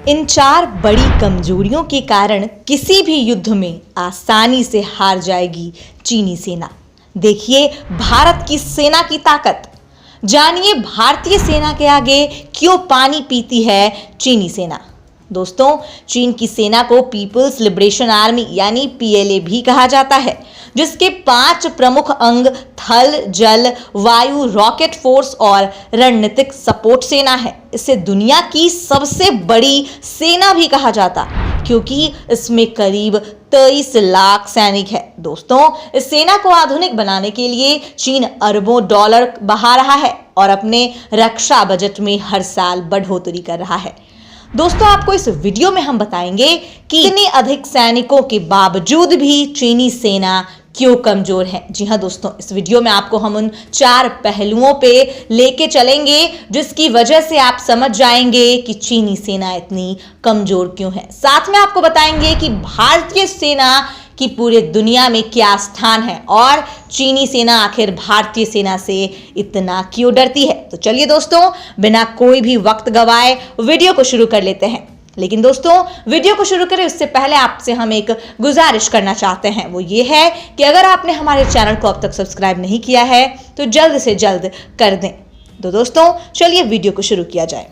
इन 4 बड़ी कमजोरियों के कारण किसी भी युद्ध में आसानी से हार जाएगी चीनी सेना। देखिए भारत की सेना की ताकत। जानिए भारतीय सेना के आगे क्यों पानी पीती है चीनी सेना। दोस्तों, चीन की सेना को पीपल्स लिबरेशन आर्मी यानी पीएलए भी कहा जाता है, जिसके 5 प्रमुख अंग थल, जल, वायु, रॉकेट फोर्स और रणनीतिक सपोर्ट सेना है। इसे दुनिया की सबसे बड़ी सेना भी कहा जाता क्योंकि इसमें करीब 23 लाख सैनिक है। दोस्तों, इस सेना को आधुनिक बनाने के लिए चीन अरबों डॉलर बहा रहा है और अपने रक्षा बजट में हर साल बढ़ोतरी कर रहा है। दोस्तों, आपको इस वीडियो में हम बताएंगे कि इतने अधिक सैनिकों के बावजूद भी चीनी सेना क्यों कमजोर है। जी हां दोस्तों, इस वीडियो में आपको हम उन 4 पहलुओं पे लेके चलेंगे जिसकी वजह से आप समझ जाएंगे कि चीनी सेना इतनी कमजोर क्यों है। साथ में आपको बताएंगे कि भारतीय सेना की पूरे दुनिया में क्या स्थान है और चीनी सेना आखिर भारतीय सेना से इतना क्यों डरती है। तो चलिए दोस्तों, बिना कोई भी वक्त गवाए वीडियो को शुरू कर लेते हैं। लेकिन दोस्तों, वीडियो को शुरू करें उससे पहले आपसे हम एक गुजारिश करना चाहते हैं। वो ये है कि अगर आपने हमारे चैनल को अब तक सब्सक्राइब नहीं किया है तो जल्द से जल्द कर दें। तो दोस्तों, चलिए वीडियो को शुरू किया जाए।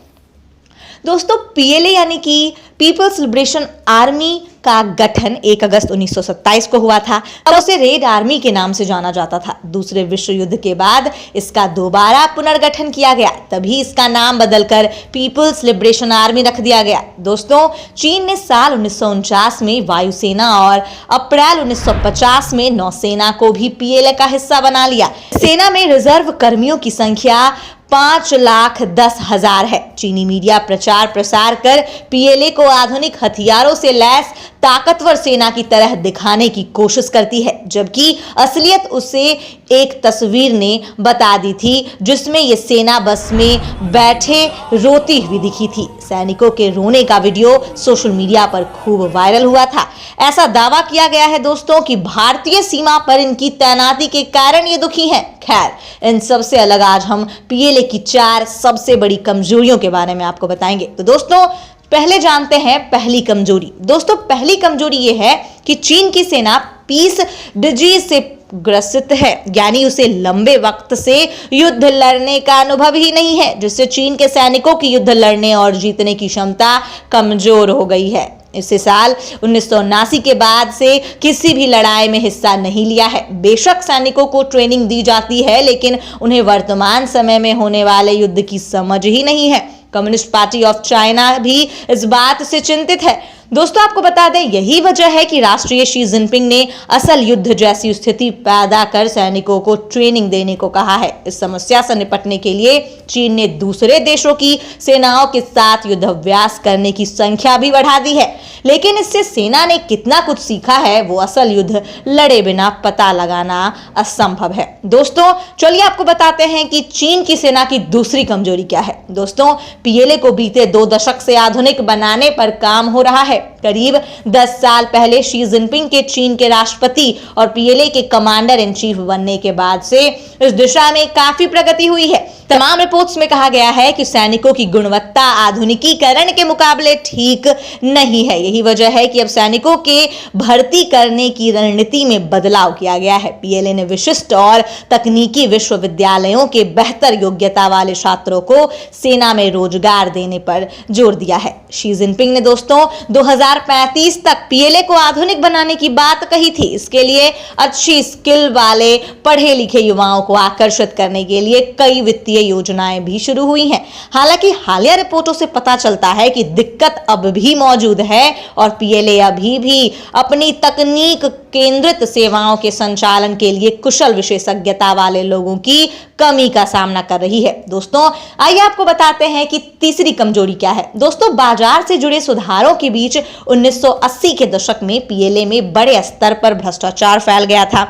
दोस्तों, पीएलए यानी कि पीपल्स लिबरेशन आर्मी का गठन 1 अगस्त 1927 को हुआ था। अब उसे रेड आर्मी के नाम से जाना जाता था। दूसरे विश्व युद्ध के बाद इसका दोबारा पुनर्गठन किया गया, तभी इसका नाम बदलकर पीपल्स लिबरेशन आर्मी रख दिया गया। दोस्तों, चीन ने साल 1949 में वायुसेना और अप्रैल 1950 में नौसेना को भी पीएलए का हिस्सा बना लिया। सेना में रिजर्व कर्मियों की संख्या 5,10,000 है। चीनी मीडिया प्रचार प्रसार कर पीएलए को आधुनिक हथियारों से लैस ताकतवर सेना की तरह दिखाने की कोशिश करती है, जबकि असलियत उसे एक तस्वीर ने बता दी थी जिसमें यह सेना बस में बैठे रोती हुई दिखी थी। सैनिकों के रोने का वीडियो सोशल मीडिया पर खूब वायरल हुआ था। ऐसा दावा किया गया है दोस्तों कि भारतीय सीमा पर इनकी तैनाती के कारण ये दुखी हैं। खैर, इन सबसे अलग आज हम पीएलए की 4 सबसे बड़ी कमजोरियों के बारे में आपको बताएंगे। तो दोस्तों, पहले जानते हैं पहली कमजोरी। दोस्तों, पहली कमजोरी यह है कि चीन की सेना पीस डिजीज से ग्रसित है, यानी उसे लंबे वक्त से युद्ध लड़ने का अनुभव ही नहीं है, जिससे चीन के सैनिकों की युद्ध लड़ने और जीतने की क्षमता कमजोर हो गई है। इसे साल 1979 के बाद से किसी भी लड़ाई में हिस्सा नहीं लिया है। बेशक सैनिकों को ट्रेनिंग दी जाती है, लेकिन उन्हें वर्तमान समय में होने वाले युद्ध की समझ ही नहीं है। कम्युनिस्ट पार्टी ऑफ चाइना भी इस बात से चिंतित है। दोस्तों, आपको बता दें, यही वजह है कि राष्ट्रीय शी जिनपिंग ने असल युद्ध जैसी स्थिति पैदा कर सैनिकों को ट्रेनिंग देने को कहा है। इस समस्या से निपटने के लिए चीन ने दूसरे देशों की सेनाओं के साथ युद्धाभ्यास करने की संख्या भी बढ़ा दी है, लेकिन इससे सेना ने कितना कुछ सीखा है वो असल युद्ध लड़े बिना पता लगाना असंभव है। दोस्तों, चलिए आपको बताते हैं कि चीन की सेना की दूसरी कमजोरी क्या है। दोस्तों, पीएलए को बीते 2 दशक से आधुनिक बनाने पर काम हो रहा है। करीब 10 साल पहले शी जिनपिंग के चीन के राष्ट्रपति और पीएलए के कमांडर इन चीफ बनने के बाद से इस दिशा में काफी प्रगति हुई है। तमाम रिपोर्ट्स में कहा गया है कि सैनिकों की गुणवत्ता आधुनिकीकरण के मुकाबले ठीक नहीं है। यही वजह है कि अब सैनिकों के भर्ती करने की रणनीति में बदलाव किया गया है। पीएलए ने विशिष्ट और तकनीकी विश्वविद्यालयों के बेहतर योग्यता वाले छात्रों को सेना में रोजगार देने पर जोर दिया है। शी जिनपिंग ने दोस्तों 2035 तक पीएलए को आधुनिक बनाने की बात कही थी। इसके लिए अच्छी स्किल वाले पढ़े लिखे युवाओं को आकर्षित करने के लिए कई वित्तीय योजनाएं भी शुरू हुई हैं। हालांकि हालिया रिपोर्टों से पता चलता है कि दिक्कत अब भी मौजूद है और पीएलए अभी भी अपनी तकनीक केंद्रित सेवाओं के संचालन के लिए कुशल विशेषज्ञता वाले लोगों की कमी का सामना कर रही है। दोस्तों, आइए आपको बताते हैं कि तीसरी कमजोरी क्या है। दोस्तों, बाजार से जुड़े सुधारों के बीच 1980 के दशक में पीएलए में बड़े स्तर पर भ्रष्टाचार फैल गया था।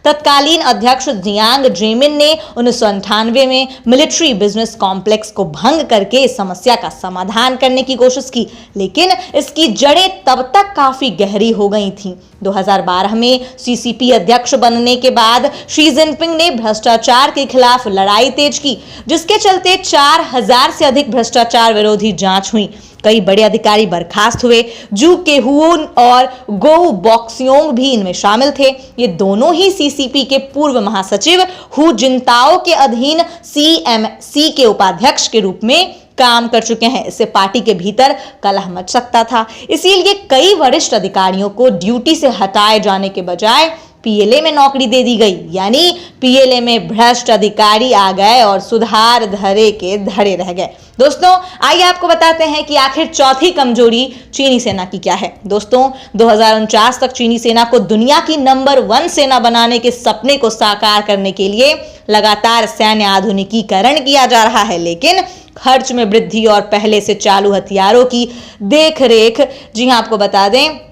तत्कालीन अध्यक्ष जियांग जेमिन ने 1998 में मिलिट्री बिजनेस कॉम्प्लेक्स को भंग करके इस समस्या का समाधान करने की कोशिश की, लेकिन इसकी जड़ें तब तक काफी गहरी हो गई थीं। 2012 में सीसीपी अध्यक्ष बनने के बाद शी जिनपिंग ने भ्रष्टाचार के खिलाफ लड़ाई तेज की, जिसके चलते 4000 से अधिक भ्रष्टाचार विरोधी जांच हुई। कई बड़े अधिकारी बर्खास्त हुए। जू केहुन और गो बॉक्सियोंग भी इनमें शामिल थे। ये दोनों ही सीसीपी के पूर्व महासचिव हु जिनताओ के अधीन सीएमसी के उपाध्यक्ष के रूप में काम कर चुके हैं। इससे पार्टी के भीतर कलह मच सकता था। इसीलिए कई वरिष्ठ अधिकारियों को ड्यूटी से हटाए जाने के बजाय पीएलए में नौकरी दे दी गई, यानी पीएलए में भ्रष्ट अधिकारी आ गए और सुधार धरे के धरे रह गए। दोस्तों, आइए आपको बताते हैं कि आखिर चौथी कमजोरी चीनी सेना की क्या है। दोस्तों, 2049 तक चीनी सेना को दुनिया की नंबर 1 सेना बनाने के सपने को साकार करने के लिए लगातार सैन्य आधुनिकीकरण किया जा रहा है, लेकिन खर्च में वृद्धि और पहले से चालू हथियारों की देखरेख, जी हां, आपको बता दें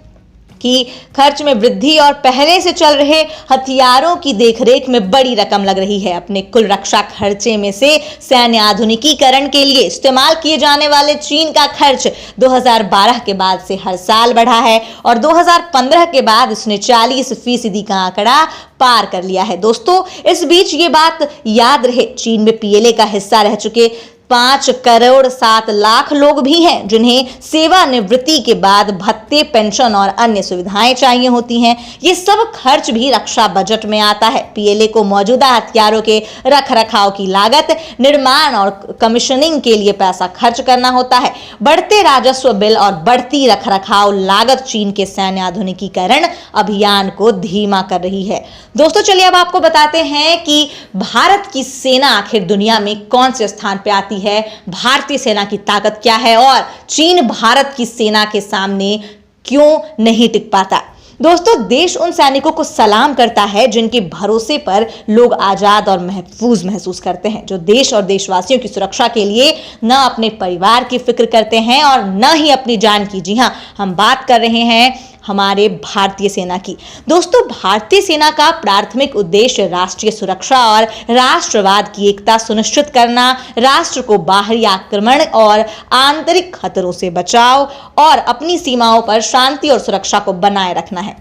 कि खर्च में वृद्धि और पहले से चल रहे हथियारों की देखरेख में बड़ी रकम लग रही है। अपने कुल रक्षा खर्चे में से सैन्य आधुनिकीकरण के लिए इस्तेमाल किए जाने वाले चीन का खर्च 2012 के बाद से हर साल बढ़ा है और 2015 के बाद इसने 40% का आंकड़ा पार कर लिया है। दोस्तों, इस बीच ये बात याद रहे, चीन में पीएलए का हिस्सा रह चुके 5 करोड़ 7 लाख लोग भी हैं, जिन्हें सेवानिवृत्ति के बाद भत्ते, पेंशन और अन्य सुविधाएं चाहिए होती हैं। ये सब खर्च भी रक्षा बजट में आता है। पीएलए को मौजूदा हथियारों के रखरखाव की लागत, निर्माण और कमीशनिंग के लिए पैसा खर्च करना होता है। बढ़ते राजस्व बिल और बढ़ती रखरखाव लागत चीन के सैन्य आधुनिकीकरण अभियान को धीमा कर रही है। दोस्तों, चलिए अब आपको बताते हैं कि भारत की सेना आखिर दुनिया में कौन से स्थान पे आती है, भारतीय सेना की ताकत क्या है और चीन भारत की सेना के सामने क्यों नहीं टिक पाता। दोस्तों, देश उन सैनिकों को सलाम करता है जिनके भरोसे पर लोग आजाद और महफूज महसूस करते हैं, जो देश और देशवासियों की सुरक्षा के लिए न अपने परिवार की फिक्र करते हैं और न ही अपनी जान की। जी हां, हम बात कर रहे हैं हमारे भारतीय सेना की। दोस्तों, भारतीय सेना का प्राथमिक उद्देश्य राष्ट्रीय सुरक्षा और राष्ट्रवाद की एकता सुनिश्चित करना, राष्ट्र को बाहरी आक्रमण और आंतरिक खतरों से बचाव और अपनी सीमाओं पर शांति और सुरक्षा को बनाए रखना है।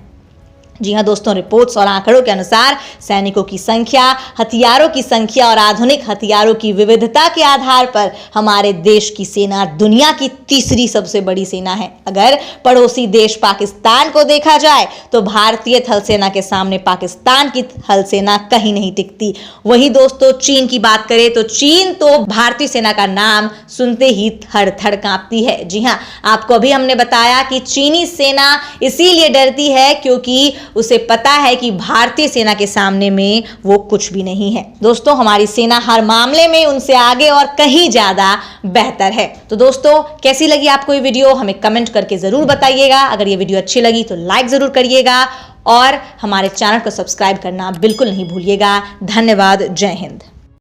जी हां दोस्तों, रिपोर्ट्स और आंकड़ों के अनुसार सैनिकों की संख्या, हथियारों की संख्या और आधुनिक हथियारों की विविधता के आधार पर हमारे देश की सेना दुनिया की तीसरी सबसे बड़ी सेना है। अगर पड़ोसी देश पाकिस्तान को देखा जाए तो भारतीय थल सेना के सामने पाकिस्तान की थल सेना कहीं नहीं टिकती। वहीं दोस्तों, चीन की बात करें तो चीन तो भारतीय सेना का नाम सुनते ही थर थर कांपती है। जी हां, आपको अभी हमने बताया कि चीनी सेना इसीलिए डरती है क्योंकि उसे पता है कि भारतीय सेना के सामने में वो कुछ भी नहीं है। दोस्तों, हमारी सेना हर मामले में उनसे आगे और कहीं ज्यादा बेहतर है। तो दोस्तों, कैसी लगी आपको ये वीडियो, हमें कमेंट करके जरूर बताइएगा। अगर ये वीडियो अच्छी लगी तो लाइक जरूर करिएगा और हमारे चैनल को सब्सक्राइब करना बिल्कुल नहीं भूलिएगा। धन्यवाद। जय हिंद।